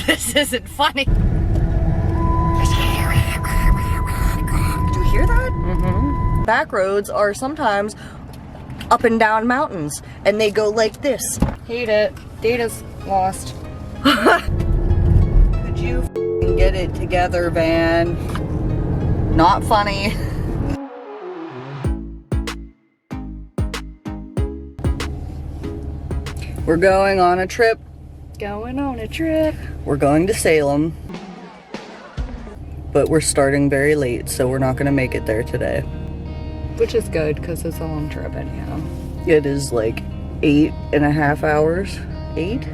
This isn't funny. Did you hear that? Mm-hmm. Back roads are sometimes up and down mountains, and they go like this. Hate it. Data's lost. Could you get it together, van? Not funny. We're going on a trip. Going on a trip. We're going to Salem. But we're starting very late, so we're not gonna make it there today. Which is good, because it's a long trip anyhow. It is like 8.5 hours. 8?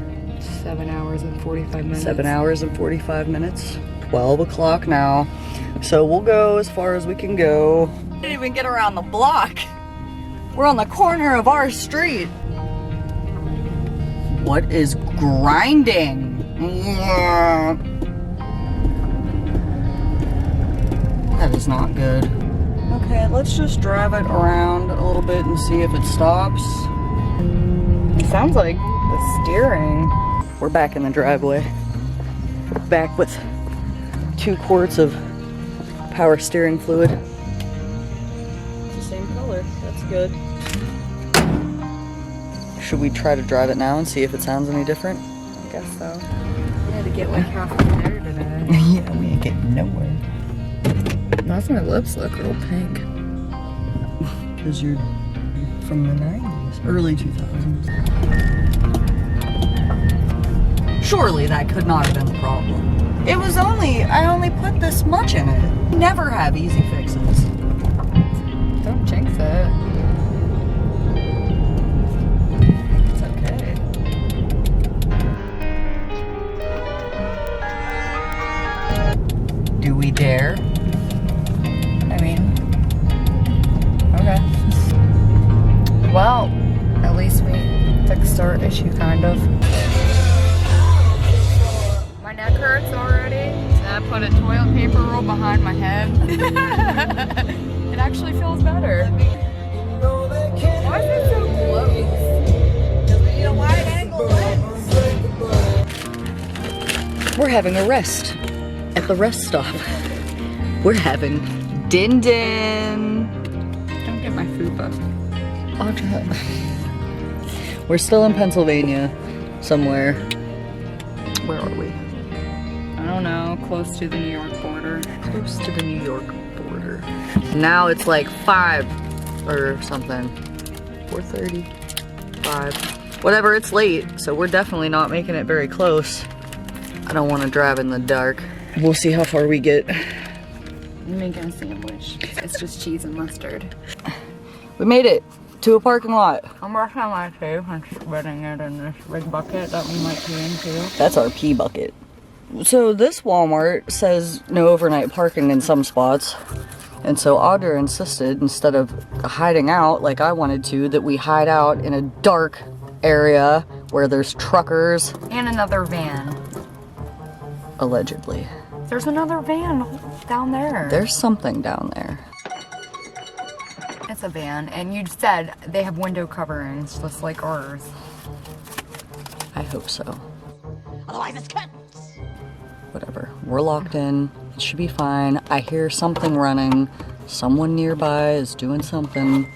7 hours and 45 minutes. 7 hours and 45 minutes. 12 o'clock now. So we'll go as far as we can go. We didn't even get around the block. We're on the corner of our street. What is grinding? That is not good. Okay, let's just drive it around a little bit and see if it stops. It sounds like the steering. We're back in the driveway. We're back with 2 quarts of power steering fluid. It's the same color, that's good. Should we try to drive it now and see if it sounds any different? I guess so. We had to get like halfway there today. Yeah, we ain't getting nowhere. Why's my lips look real pink? Because you're from the 90s, early 2000s. Surely that could not have been the problem. It was I only put this much in it. Never have easy fixes. Don't jinx it. It's okay. Do we dare? I mean, okay. Well, at least we fixed our issue, kind of. My neck hurts already. I put a toilet paper roll behind my head. It actually feels better. Why is it so close? Because we need a wide angle lens. We're having a rest at the rest stop. We're having din din. Don't get my fupa. We're still in Pennsylvania, somewhere. Where are we? I don't know, close to the New York border. Close to the New York border. Now it's like 5 or something. 4:30, 5. Whatever, it's late, so we're definitely not making it very close. I don't want to drive in the dark. We'll see how far we get. I'm making a sandwich. It's just cheese and mustard. We made it to a parking lot. I'm brushing my teeth and spreading it in this big bucket that we might pee into. That's our pee bucket. So this Walmart says no overnight parking in some spots. And so Audra insisted, instead of hiding out like I wanted to, that we hide out in a dark area where there's truckers. And another van. Allegedly. There's another van down there. There's something down there. It's a van, and you said they have window coverings just like ours. I hope so. Otherwise it's cut. Whatever. We're locked in. It should be fine. I hear something running. Someone nearby is doing something.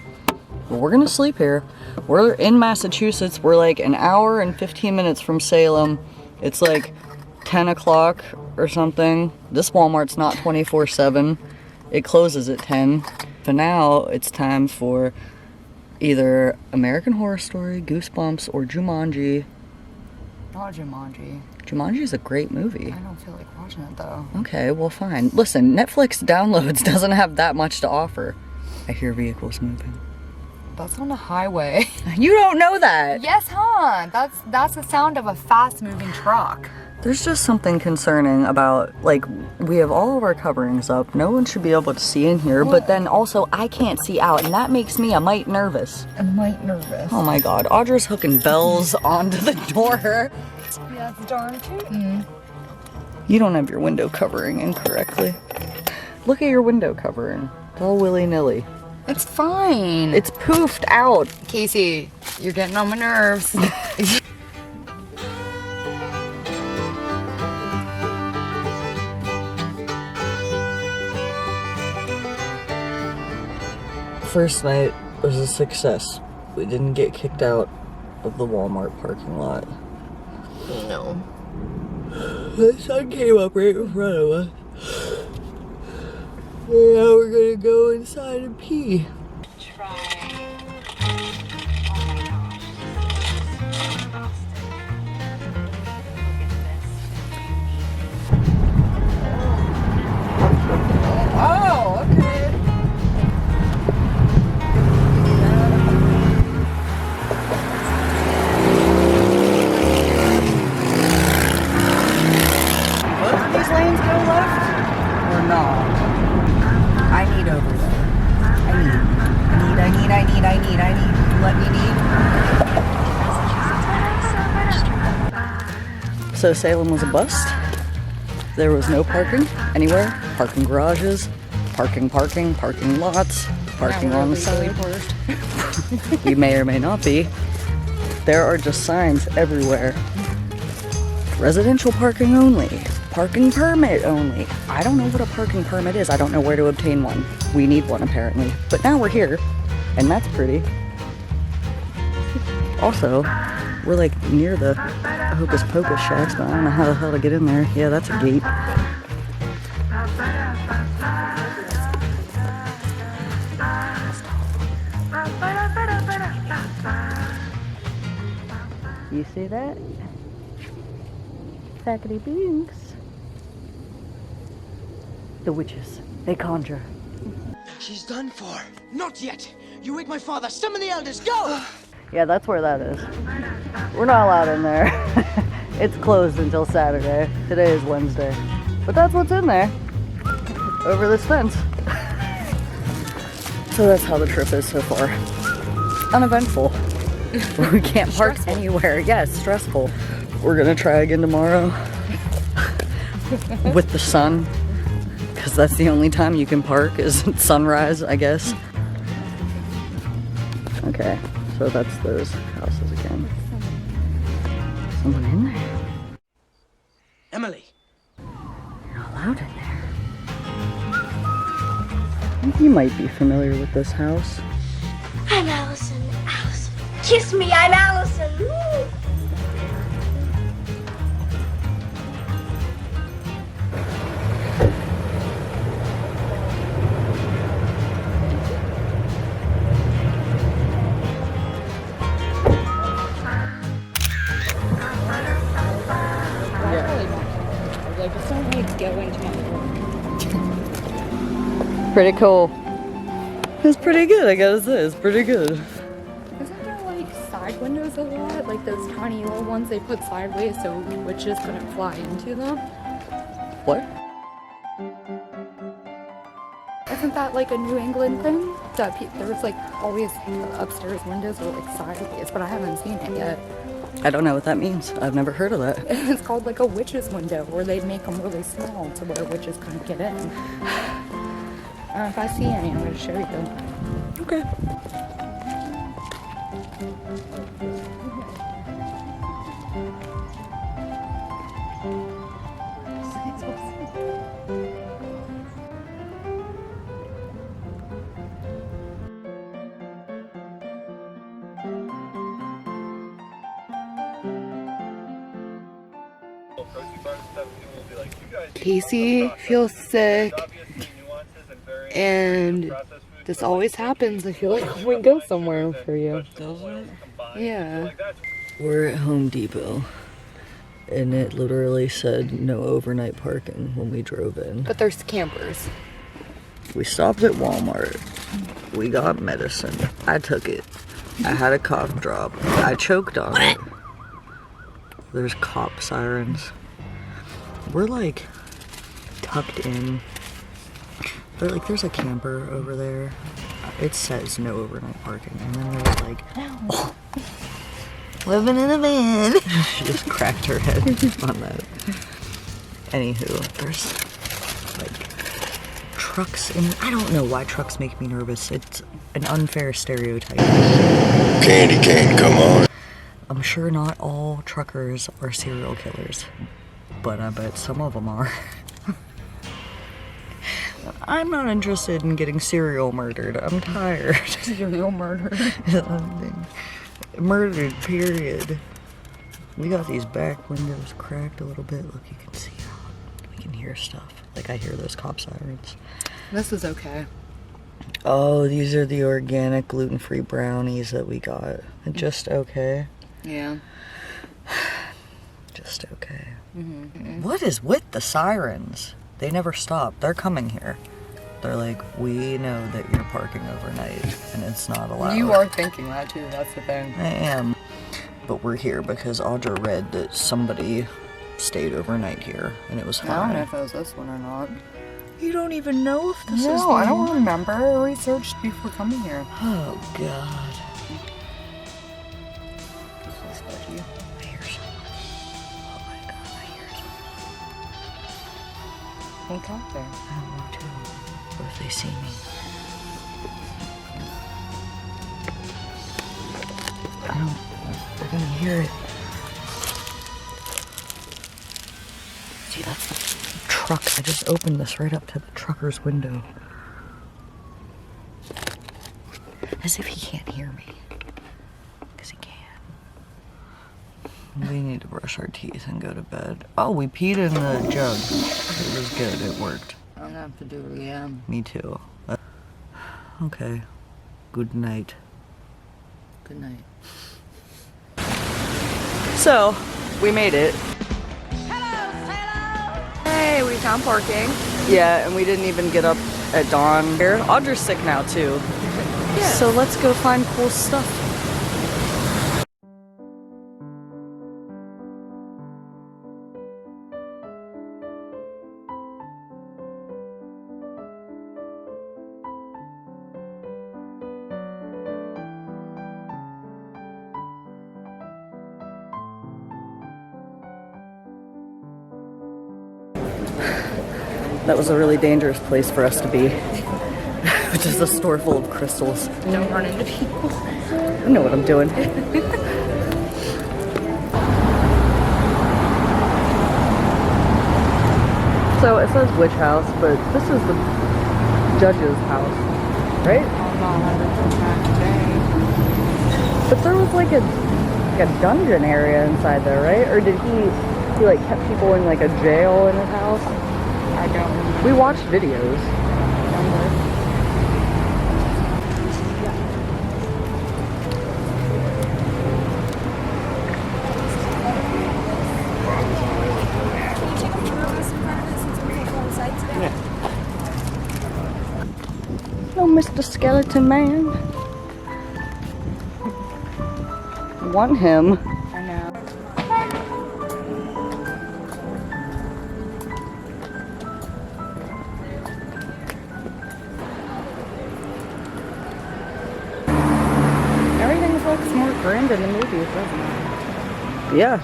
But we're gonna sleep here. We're in Massachusetts. We're like an hour and 15 minutes from Salem. It's like 10 o'clock or something. This Walmart's not 24/7. It closes at 10. So now it's time for either American Horror Story, Goosebumps, or Jumanji. Not Jumanji. Jumanji is a great movie. I don't feel like watching it though. Okay, well fine. Listen, Netflix downloads doesn't have that much to offer. I hear vehicles moving. That's on a highway. You don't know that. Yes, huh? That's the sound of a fast-moving truck. There's just something concerning about, like, we have all of our coverings up. No one should be able to see in here, but then also I can't see out, and that makes me a mite nervous. nervous. Oh my god, Audra's hooking bells onto the door. Yeah, it's darn tootin'. You don't have your window covering incorrectly. Look at your window covering. It's all willy-nilly. It's fine. It's poofed out. Casey, you're getting on my nerves. first night was a success. We didn't get kicked out of the Walmart parking lot. No. The sun came up right in front of us. And now we're gonna go inside and pee. Oh, okay. Both of these lanes go left or not? I need over there. I need. Let me need. So Salem was a bust. There was no parking anywhere. Parking garages, parking lots, parking on the side. We may or may not be. There are just signs everywhere. Residential parking only. Parking permit only. I don't know what a parking permit is. I don't know where to obtain one. We need one apparently. But now we're here, and that's pretty. Also, we're like near the Hocus Pocus shacks, but I don't know how the hell to get in there. Yeah, that's a gate. You see that? Sackety binks. The witches, they conjure. She's done for. Not yet. You wake my father. Summon the elders. Go! Yeah, that's where that is. We're not allowed in there. It's closed until Saturday. Today is Wednesday. But that's what's in there. Over this fence. So that's how the trip is so far. Uneventful. We can't park anywhere. Yes, stressful. We're gonna try again tomorrow. With the sun. Because that's the only time you can park is at sunrise, I guess. Okay, so that's those houses again. Someone in there. Emily. You're not allowed in there. I think you might be familiar with this house. I'm Allison. Allison. Kiss me, I'm Allison. Woo. Like, it's not like go into my room. Pretty cool. It's pretty good, I gotta say. It's pretty good. Isn't there like side windows a lot? Like those tiny little ones they put sideways so witches couldn't fly into them? What? Isn't that like a New England thing? That there's like always upstairs windows are like sideways, but I haven't seen it yet. I don't know what that means. I've never heard of that. It's called like a witch's window, where they'd make them really small to where witches couldn't get in. If I see any, I'm going to show you. Okay. Casey feels sick, and this always happens. I feel like when we go somewhere for you. Does it? Yeah. We're at Home Depot, and it literally said no overnight parking when we drove in. But there's campers. We stopped at Walmart. We got medicine. I took it. I had a cough drop. I choked on it. There's cop sirens. We're like tucked in. There's a camper over there. It says no overnight parking. And then there's like, oh, living in a van. She just cracked her head on that. Anywho, there's like trucks in. I don't know why trucks make me nervous. It's an unfair stereotype. Candy cane, come on. I'm sure not all truckers are serial killers, but I bet some of them are. I'm not interested in getting serial murdered. I'm tired. Serial murder. Murdered, period. We got these back windows cracked a little bit. Look, you can see out. We can hear stuff. Like I hear those cop sirens. This is okay. Oh, these are the organic gluten-free brownies that we got. Just okay. Yeah. Just okay. What is with the sirens? They never stop. They're coming here. They're like, we know that you're parking overnight and it's not allowed. You are thinking that too, that's the thing. I am. But we're here because Audra read that somebody stayed overnight here and it was fine. I don't know if it was this one or not. You don't even know if this is the No, I don't remember. I researched before coming here. Oh, God. This is sketchy. I hear someone. Oh, my God, I hear someone. Don't talk there. I don't want to. What if they see me? I don't. They're gonna hear it. See, that's the truck. I just opened this right up to the trucker's window. As if he can't hear me. Because he can. We need to brush our teeth and go to bed. Oh, we peed in the jug. It was good. It worked. I'm gonna have to do it again. Me too. Okay. Good night. Good night. So, we made it. Hey, we found parking. Yeah, and we didn't even get up at dawn here. Audra's sick now too. Yeah. So let's go find cool stuff. That was a really dangerous place for us to be. Which is a store full of crystals. Don't run into people. I know what I'm doing. So it says witch house, but this is the judge's house, right? I'm not 100% But there was like a dungeon area inside there, right? Or did he like kept people in like a jail in his house? I don't remember. We watched videos. No, Mr. Skeleton Man. Want him. I know. Everything looks more grand in the movies, doesn't it? Yeah.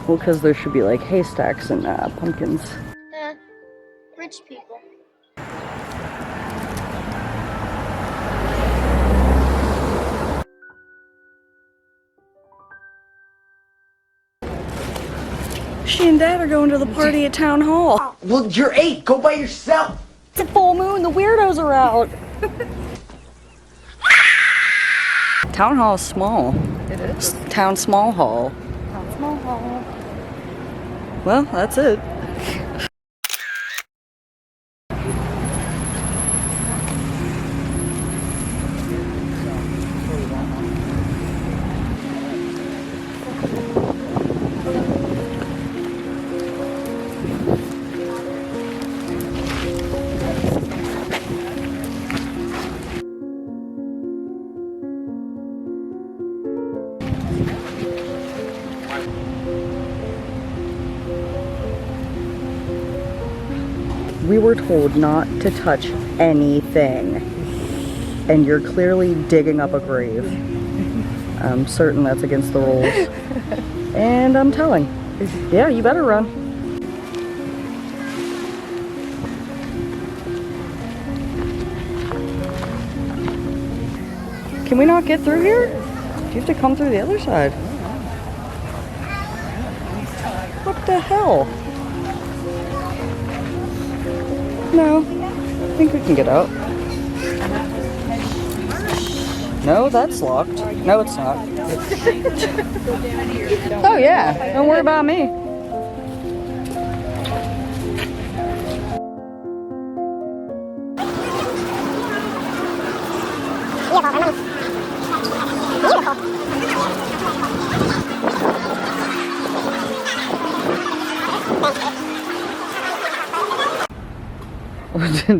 Well, because there should be like haystacks and pumpkins. Rich people. She and Dad are going to the party at Town Hall. Well, you're 8. Go by yourself. It's a full moon. The weirdos are out. Town Hall is small. It is. Town Small Hall. Small hall. Well, that's it. We were told not to touch anything, and you're clearly digging up a grave. I'm certain that's against the rules. And I'm telling. Yeah, you better run. Can we not get through here? Do you have to come through the other side? What the hell? No, I think we can get out. No, that's locked. No, it's not. Oh yeah, don't worry about me.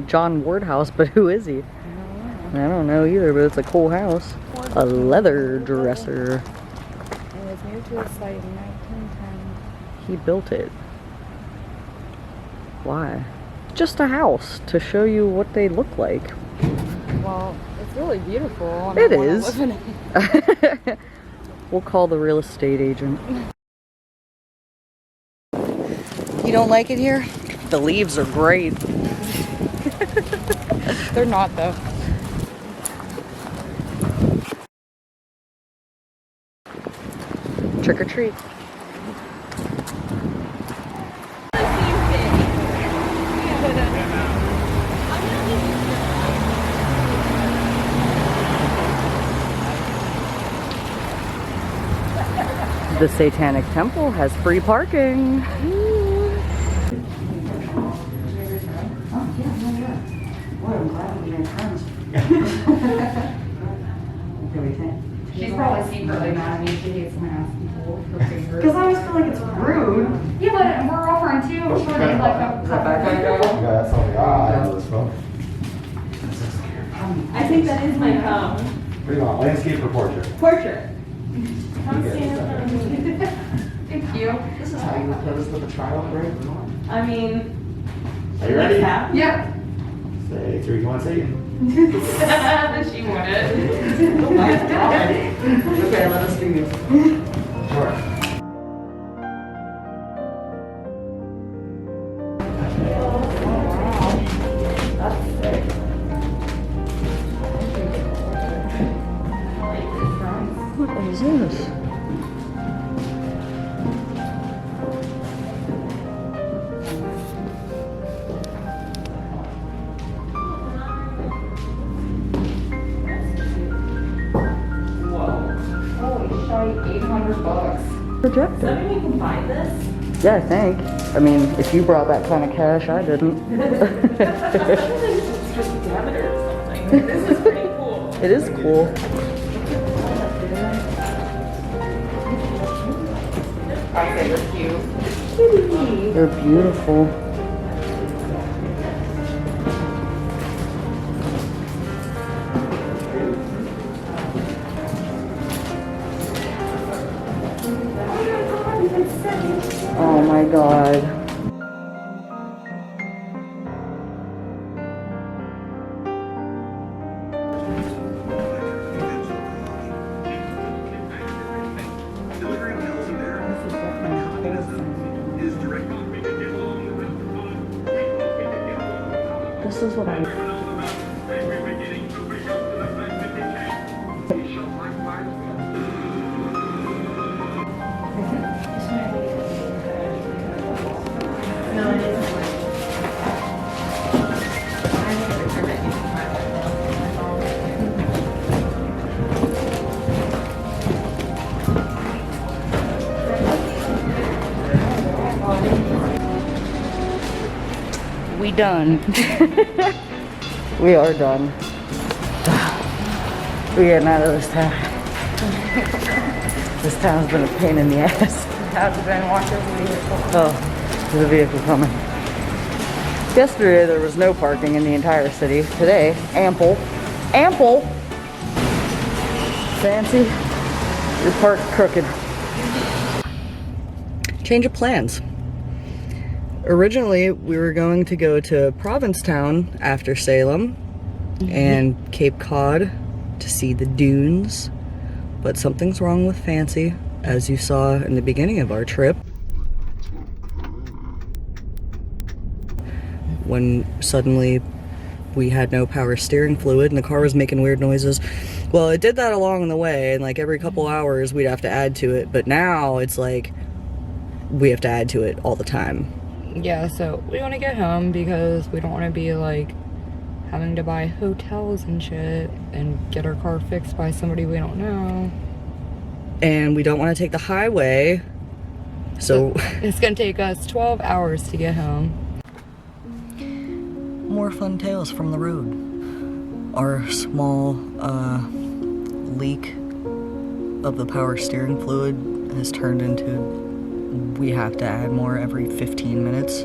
John Ward house, but who is he? I don't know either, but it's a cool house. A leather dresser. It was moved to the site in 1910. He built it. Why? Just a house to show you what they look like. Well, it's really beautiful. And It I wanna is. live in it. We'll call the real estate agent. You don't like it here? The leaves are great. They're not though. Trick or treat. The Satanic Temple has free parking. She's probably secretly mad at me. She hates when I ask people for favors. Because I always feel like it's rude. Yeah, but we're offering too. I'm sure they'd like a couple people. That's all we got. This phone. I think that is my phone. What do you want, landscape or portrait? Portrait. You get it. Thank you. This is how you would pose with a trial break. I mean, Are you ready? Yeah. Say 3, 2, 1, say it. She wanted. Okay, let us do you. Sure. What is this? Holy shite, $800. Projector. somebody can buy this. Yeah, I think. I mean, if you brought that kind of cash, I didn't. It's just diameter or something. This is pretty cool. It is cool. I say they're cute. They're beautiful. Oh my god. This is what I... We done. We are done. We're getting out of this town. This town's been a pain in the ass. Has been watching the vehicle. Oh, there's a vehicle coming. Yesterday there was no parking in the entire city. Today, ample. Ample! Fancy. You're parked crooked. Change of plans. Originally, we were going to go to Provincetown after Salem and Cape Cod to see the dunes, but something's wrong with Fancy, as you saw in the beginning of our trip. When suddenly we had no power steering fluid and the car was making weird noises. Well, it did that along the way, and like every couple hours we'd have to add to it, but now it's like we have to add to it all the time. Yeah, so we want to get home because we don't want to be like having to buy hotels and shit and get our car fixed by somebody we don't know. And we don't want to take the highway. So it's gonna take us 12 hours to get home. more fun tales from the road. Our small leak of the power steering fluid has turned into we have to add more every 15 minutes.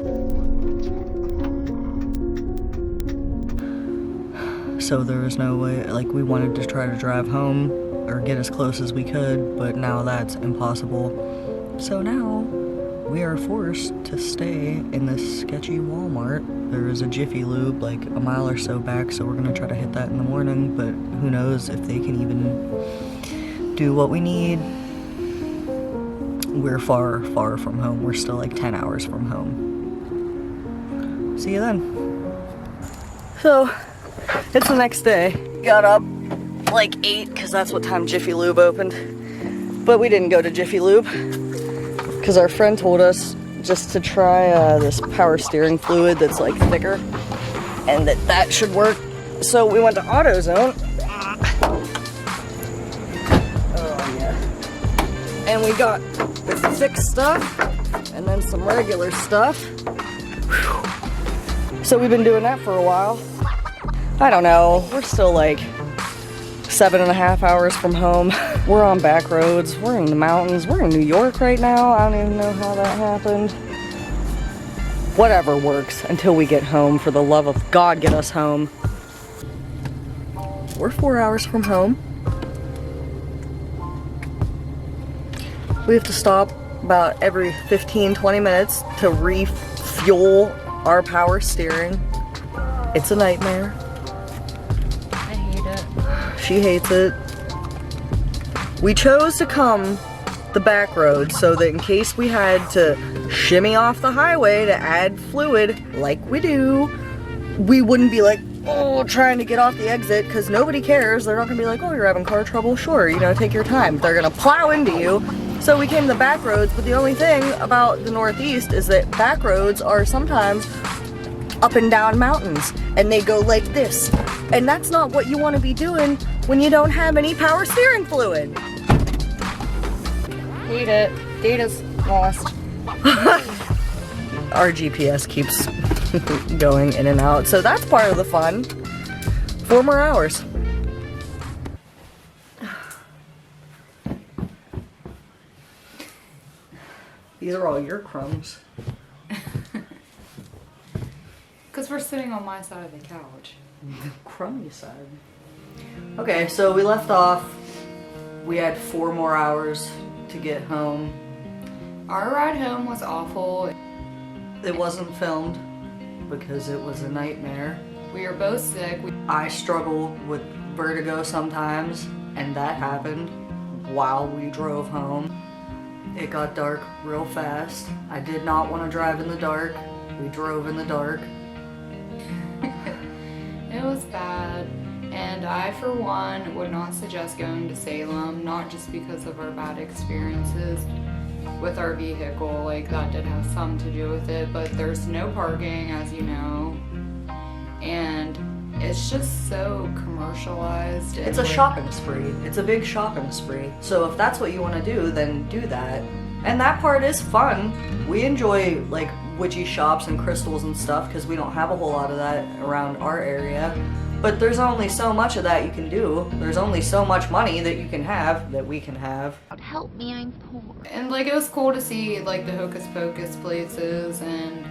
So there was no way, like we wanted to try to drive home or get as close as we could, but now that's impossible. So now we are forced to stay in this sketchy Walmart. There is a Jiffy Lube like a mile or so back, so we're gonna try to hit that in the morning, but who knows if they can even do what we need. We're far, far from home. We're still like 10 hours from home. See you then. So, it's the next day. Got up like 8 because that's what time Jiffy Lube opened. But we didn't go to Jiffy Lube because our friend told us just to try this power steering fluid that's like thicker and that should work. So we went to AutoZone. Oh yeah. And we got the thick stuff and then some regular stuff. Whew. So we've been doing that for a while. I don't know, we're still like 7.5 hours from home. We're on back roads, we're in the mountains, we're in New York right now. I don't even know how that happened. Whatever works until we get home. For the love of God, get us home. We're 4 hours from home. We have to stop about every 15-20 minutes to refuel our power steering. It's a nightmare. I hate it. She hates it. We chose to come the back road so that in case we had to shimmy off the highway to add fluid like we do, we wouldn't be like, oh, trying to get off the exit, because nobody cares. They're not gonna be like, oh, you're having car trouble, sure, you know, take your time. They're gonna plow into you. So we came the back roads, but the only thing about the Northeast is that back roads are sometimes up and down mountains, and they go like this. And that's not what you want to be doing when you don't have any power steering fluid. Hate it. Data's lost. Our GPS keeps going in and out, so that's part of the fun. 4 more hours. These are all your crumbs. Because we're sitting on my side of the couch. Crummy side. Okay, so we left off. We had 4 more hours to get home. Our ride home was awful. It wasn't filmed because it was a nightmare. We were both sick. I struggle with vertigo sometimes, and that happened while we drove home. It got dark real fast. I did not want to drive in the dark. We drove in the dark. It was bad, and I, for one, would not suggest going to Salem, not just because of our bad experiences with our vehicle, like that did have some to do with it, but there's no parking, as you know, and it's just so commercialized. It's a shopping spree. It's a big shopping spree. So if that's what you want to do, then do that. And that part is fun. We enjoy like witchy shops and crystals and stuff because we don't have a whole lot of that around our area. But there's only so much of that you can do. There's only so much money that you can have, that we can have. Help me, I'm poor. And like it was cool to see like the Hocus Pocus places, and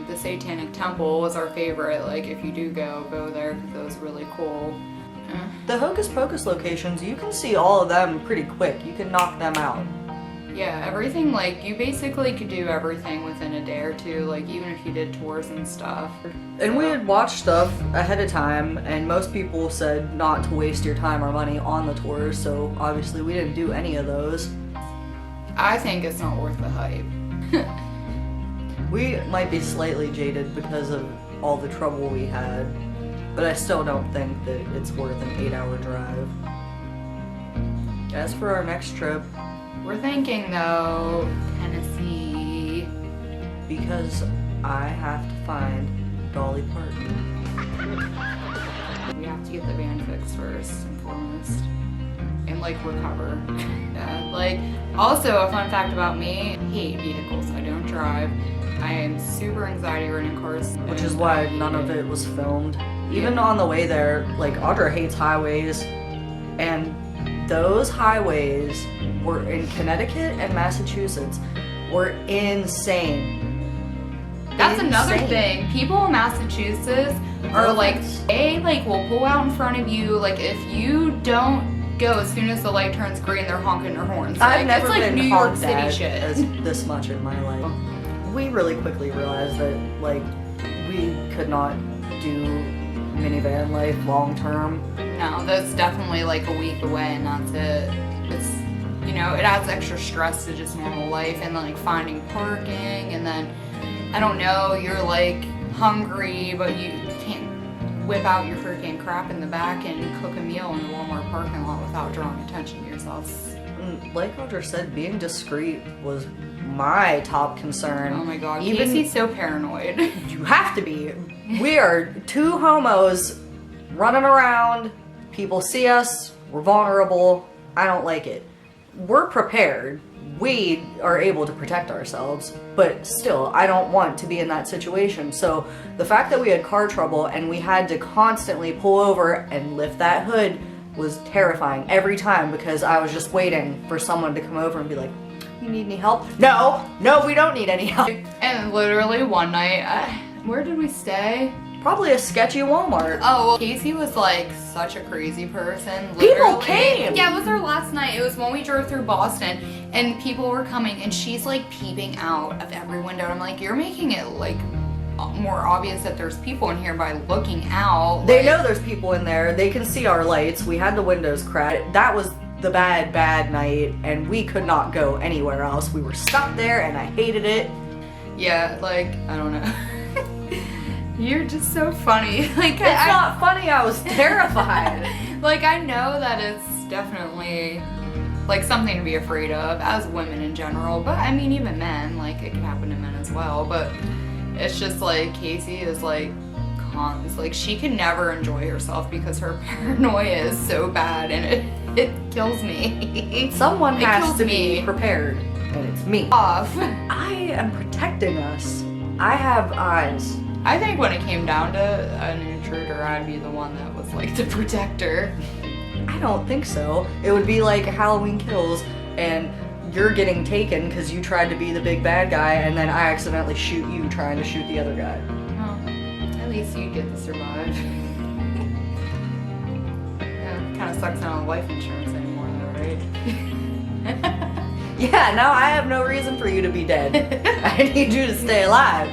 the Satanic Temple was our favorite. Like if you do go there because it was really cool. The Hocus Pocus locations, you can see all of them pretty quick. You can knock them out. Yeah, everything, like, you basically could do everything within a day or two, like, even if you did tours and stuff. And we had watched stuff ahead of time, and most people said not to waste your time or money on the tours, so obviously we didn't do any of those. I think it's not worth the hype. We might be slightly jaded because of all the trouble we had, but I still don't think that it's worth an 8-hour drive. As for our next trip, We're thinking, though, Tennessee. because I have to find Dolly Parton. We have to get the van fixed first and foremost. And like recover. Yeah. Like also a fun fact about me, I hate vehicles. I don't drive. I am super anxiety ridden cars. Which is why none of it was filmed. Even on the way there, like Audra hates highways, and those highways were in Connecticut and Massachusetts were insane. That's another Insane. thing. People in Massachusetts are like, they like will pull out in front of you. Like if you don't go as soon as the light turns green, they're honking their horns. Like, I've never it's like been New York honked City at shit. as this much in my life. We really quickly realized that like we could not do minivan life long term. No, that's definitely like a week away, and that's it. It's, you know, it adds extra stress to just normal life, and then like finding parking, and then I don't know, you're like hungry, but you can't whip out your freaking crap in the back and cook a meal in the Walmart parking lot without drawing attention to yourself. And like Audra said, being discreet was my top concern. Oh my god, Even Casey's so paranoid. you have to be. We are two homos running around. People see us. We're vulnerable. I don't like it. We're prepared. We are able to protect ourselves, but still, I don't want to be in that situation. So the fact that we had car trouble and we had to constantly pull over and lift that hood was terrifying every time, because I was just waiting for someone to come over and be like, you need any help? No, we don't need any help. And literally one night, where did we stay? Probably a sketchy Walmart. Oh, well, Casey was like such a crazy person. People Literally. came! Yeah, it was our last night. It was when we drove through Boston, and people were coming, and she's like peeping out of every window. I'm like, you're making it like more obvious that there's people in here by looking out. They like, know there's people in there. They can see our lights. We had the windows cracked. That was the bad night, and we could not go anywhere else. We were stuck there, and I hated it. Yeah, like, I don't know. You're just so funny. Like, It's not funny. I was terrified. Like, I know that it's definitely like something to be afraid of as women in general, but I mean even men, like it can happen to men as well, but it's just like Casey is like like she can never enjoy herself because her paranoia is so bad, and it kills me. Someone It has kills to me. be prepared, and it's me. Off. I am protecting us. I have eyes. I think when it came down to an intruder, I'd be the one that was like the protector. I don't think so. It would be like Halloween Kills, and you're getting taken because you tried to be the big bad guy, and then I accidentally shoot you trying to shoot the other guy. Oh, at least you'd get to survive. Yeah, kind of sucks not on life insurance anymore though, right? Yeah, now I have no reason for you to be dead. I need you to stay alive.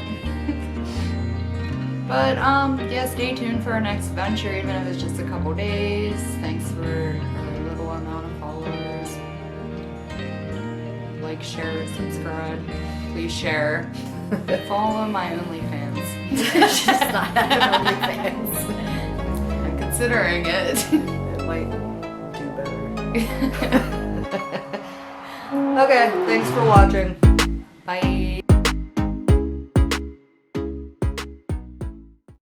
But yeah, stay tuned for our next venture, even if it's just a couple days. Thanks for a little amount of followers. Like, share, subscribe. Please share. Follow my OnlyFans. She's not having OnlyFans. I'm considering it. It might do better. Okay, thanks for watching. Bye.